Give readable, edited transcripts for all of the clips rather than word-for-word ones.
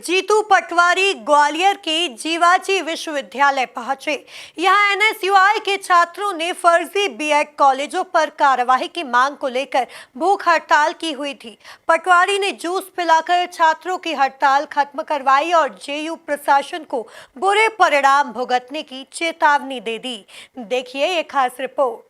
जीतू पटवारी ग्वालियर के जीवाजी विश्वविद्यालय पहुंचे। यहां एनएसयूआई के छात्रों ने फर्जी बीएड कॉलेजों पर कार्यवाही की मांग को लेकर भूख हड़ताल की हुई थी। पटवारी ने जूस पिलाकर छात्रों की हड़ताल खत्म करवाई और जेयू प्रशासन को बुरे परिणाम भुगतने की चेतावनी दे दी। देखिए ये खास रिपोर्ट।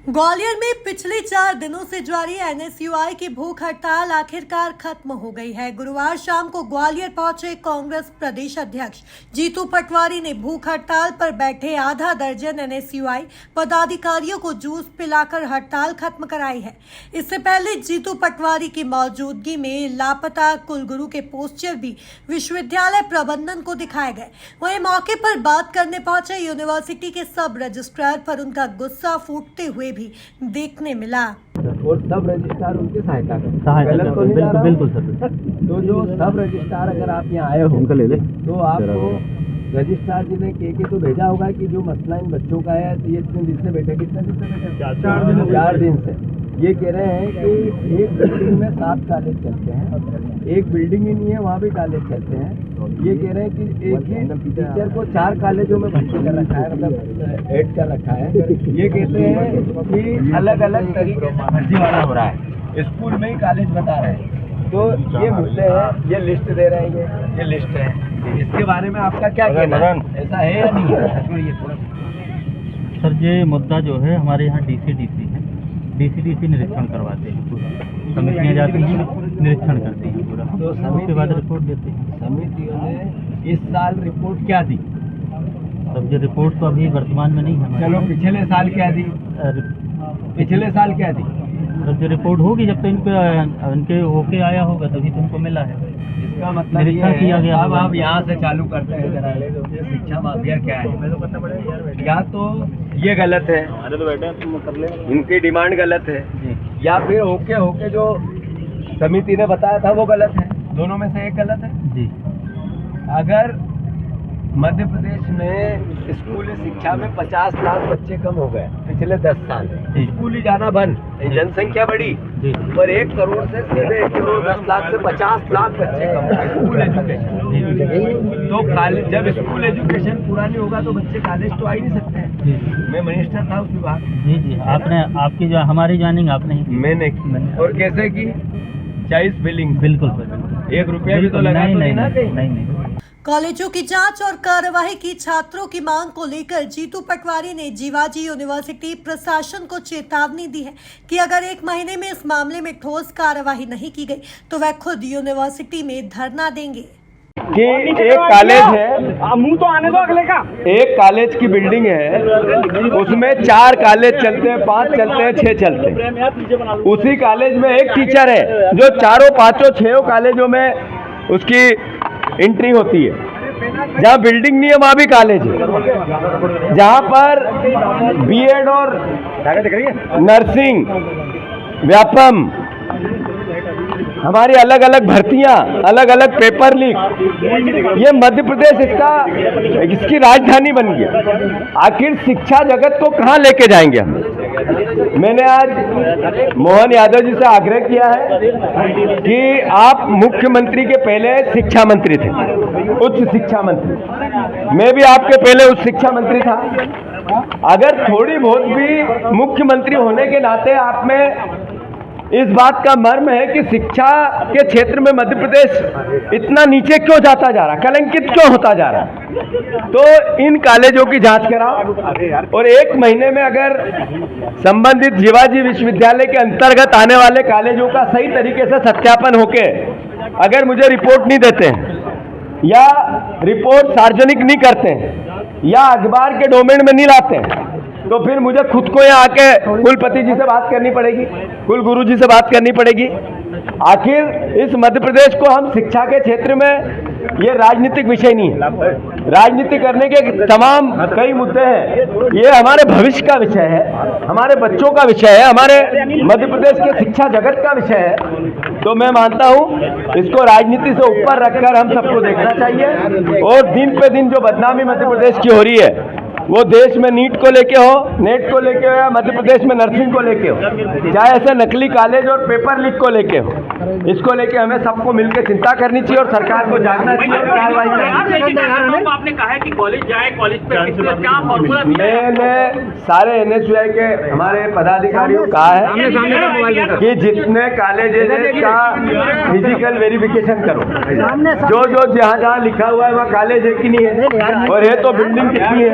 ग्वालियर में पिछले 4 दिनों से जारी एनएसयूआई की भूख हड़ताल आखिरकार खत्म हो गई है। गुरुवार शाम को ग्वालियर पहुंचे कांग्रेस प्रदेश अध्यक्ष जीतू पटवारी ने भूख हड़ताल पर बैठे आधा दर्जन एनएसयूआई पदाधिकारियों को जूस पिलाकर हड़ताल खत्म कराई है। इससे पहले जीतू पटवारी की मौजूदगी में लापता कुलगुरु के पोस्टर भी विश्वविद्यालय प्रबंधन को दिखाए गए। वहीं मौके पर बात करने पहुंचे यूनिवर्सिटी के सब रजिस्ट्रार पर उनका गुस्सा फूटते हुए भी देखने मिला। और सब रजिस्ट्रार उनकी सहायता करें। बिल्कुल सर। तो जो सब रजिस्ट्रार अगर आप यहाँ आए हो उनका ले ले तो आपको रजिस्ट्रार जी ने के तो भेजा होगा कि जो मसला इन बच्चों का है ये इतने दिन से बैठे, कितने दिन से बैठे? 4 दिन से। ये कह रहे हैं कि एक बिल्डिंग में 7 कॉलेज चलते हैं, एक बिल्डिंग ही नहीं है वहाँ भी कॉलेज चलते हैं। ये कह रहे हैं कि एक ही टीचर को 4 कॉलेजों में भर्ती कर रखा है, मतलब एड कर रखा है। ये कहते हैं कि अलग अलग तरीके से फर्जीवाड़ा हो रहा है, स्कूल में ही कॉलेज बता रहे हैं। तो ये मुद्दे हैं, ये लिस्ट दे रहे हैं, ये लिस्ट है। इसके बारे में आपका क्या कहना है? ऐसा है या नहीं है? सर ये मुद्दा जो है हमारे यहाँ डीसी है, डीसी निरीक्षण करवाते हैं, पूरा समितियाँ जाती हैं निरीक्षण करती हैं पूरा, तो उसके बाद रिपोर्ट देते हैं। समितियों ने इस साल रिपोर्ट क्या दी? सब ये रिपोर्ट तो अभी वर्तमान में नहीं है। चलो पिछले साल क्या दी? पिछले साल क्या दी? सब जो रिपोर्ट होगी जब तो इनके ओके आया होगा तभी तो उनको मिला है। इसका मतलब निरीक्षण किया गया। अब आप यहाँ से चालू करते हैं जरा, शिक्षा माफिया क्या है? या तो ये गलत है, इनकी डिमांड गलत है, या फिर ओके जो समिति ने बताया था वो गलत है। दोनों में से एक गलत है जी। अगर मध्य प्रदेश में स्कूली शिक्षा में 50 लाख बच्चे कम हो गए पिछले 10 साल, स्कूल ही जाना बंद, जनसंख्या बढ़ी पर 1 करोड़ से सीधे 1 करोड़ 10 लाख से 50 लाख बच्चे कम हो गए स्कूल एजुकेशन। तो कॉलेज जब स्कूल एजुकेशन पूरा नहीं होगा तो बच्चे कॉलेज तो आ ही नहीं सकते हैं। मैं मिनिस्टर था उस विभाग। जी आपने आपकी जो हमारी ज्वाइनिंग आपने मैंने और कैसे की? 40 बिलिंग। बिल्कुल 1 रुपया भी तो लगा नहीं। कॉलेजों की जांच और कार्यवाही की छात्रों की मांग को लेकर जीतू पटवारी ने जीवाजी यूनिवर्सिटी प्रशासन को चेतावनी दी है कि अगर 1 महीने में इस मामले में ठोस कार्यवाही नहीं की गई तो वह खुद यूनिवर्सिटी में धरना देंगे। कि एक कॉलेज है, मुंह तो आने दो अगले का, एक कॉलेज की बिल्डिंग है, उसमें 4 कॉलेज चलते हैं, 5 चलते हैं, 6 चलते हैं। उसी कॉलेज में एक टीचर है जो 4, 5, 6 कॉलेजों में उसकी एंट्री होती है। जहाँ बिल्डिंग नहीं है वहाँ भी कॉलेज है, जहाँ पर बीएड और नर्सिंग, व्यापम, हमारी अलग अलग भर्तियां, अलग अलग पेपर लीक, ये मध्य प्रदेश इसकी राजधानी बन गया। आखिर शिक्षा जगत को कहाँ लेके जाएंगे हम? मैंने आज मोहन यादव जी से आग्रह किया है कि आप मुख्यमंत्री के पहले शिक्षा मंत्री थे, उच्च शिक्षा मंत्री। मैं भी आपके पहले उच्च शिक्षा मंत्री था। अगर थोड़ी बहुत भी मुख्यमंत्री होने के नाते आप में इस बात का मर्म है कि शिक्षा के क्षेत्र में मध्य प्रदेश इतना नीचे क्यों जाता जा रहा, कलंकित क्यों होता जा रहा, तो इन कॉलेजों की जांच कराओ और 1 महीने में अगर संबंधित जीवाजी विश्वविद्यालय के अंतर्गत आने वाले कॉलेजों का सही तरीके से सत्यापन होके अगर मुझे रिपोर्ट नहीं देते हैं या रिपोर्ट सार्वजनिक नहीं करते हैं या अखबार के डोमेन में नहीं लाते हैं तो फिर मुझे खुद को यहाँ आके कुलपति जी से बात करनी पड़ेगी, कुलगुरु जी से बात करनी पड़ेगी। आखिर इस मध्य प्रदेश को हम शिक्षा के क्षेत्र में ये राजनीतिक विषय नहीं है, राजनीति करने के तमाम कई मुद्दे हैं। ये हमारे भविष्य का विषय है, हमारे बच्चों का विषय है, हमारे मध्य प्रदेश के शिक्षा जगत का विषय है। तो मैं मानता हूँ इसको राजनीति से ऊपर रखकर हम सबको देखना चाहिए और दिन पे दिन जो बदनामी मध्य प्रदेश की हो रही है वो देश में नीट को लेके हो, नेट को लेके हो, या मध्य प्रदेश में नर्सिंग को लेके हो, चाहे ऐसे नकली कॉलेज और पेपर लीक को लेके हो, इसको लेके हमें सबको मिलकर चिंता करनी चाहिए और सरकार को जागना चाहिए और कार्रवाई करनी चाहिए। आपने कहा है कि कॉलेज जाए, कॉलेज पे क्या फॉर्मूला मैंने सारे NSUI के हमारे पदाधिकारियों को कहा है कि जितने कॉलेजेस हैं का फिजिकल वेरिफिकेशन करो, जो जहाँ लिखा हुआ है वहाँ कॉलेज है कि नहीं है, और है तो बिल्डिंग कितनी है,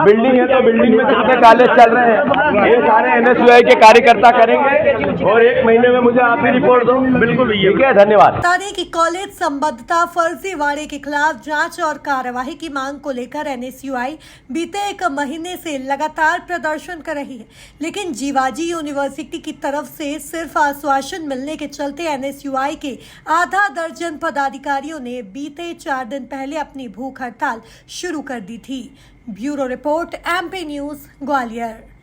बिल्डिंग है तो बिल्डिंग में कितने कॉलेज चल रहे हैं, ये सारे NSUI के कार्यकर्ता करेंगे और 1 महीने में मुझे आप ही रिपोर्ट दो। बिल्कुल ठीक है, धन्यवाद। बता दें कि कॉलेज संबद्धता फर्जीवाड़े के खिलाफ जांच और कार्यवाही की मांग को लेकर NSUI बीते 1 महीने से लगातार प्रदर्शन कर रही है, लेकिन जीवाजी यूनिवर्सिटी की तरफ से सिर्फ आश्वासन मिलने के चलते NSUI के आधा दर्जन पदाधिकारियों ने बीते 4 दिन पहले अपनी भूख हड़ताल शुरू कर दी थी। Bureau report MP news Gwalior.